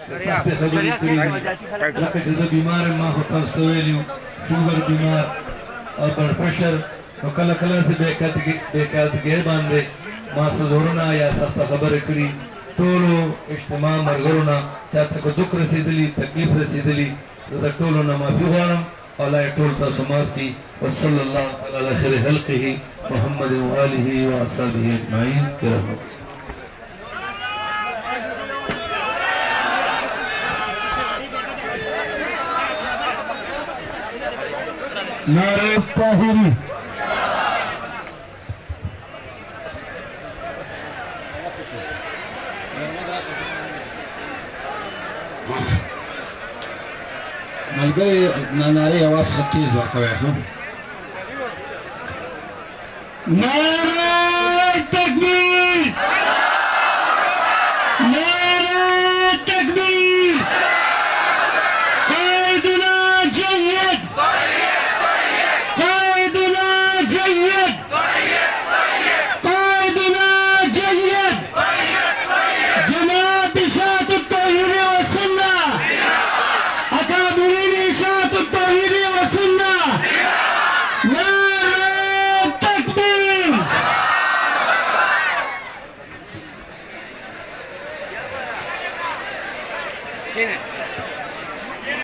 سخت خبرې کړې ځکه چې زه بیمار یم ما خو تاسو ته ویلي وو شوګر بیمار او بلډ پرشر نو کله کله زه بېقاعدګۍ باندې ما څه زړونه یا سخته خبرې کړي ټولو اجتماع ملګرو نه چاته که دک رسېدلي تکلیف رسېدلي زه د ټولو نه معافي غواړم الله یې ټول تاسو معاف کړي وصلی الله تعالی علی خیر خلقه محمد وآله وأصحابه اجمعین برحمته نعرہ طاہری ملګری نارې اواز ښه تېز ورکوی ښه نعرہ تکبیر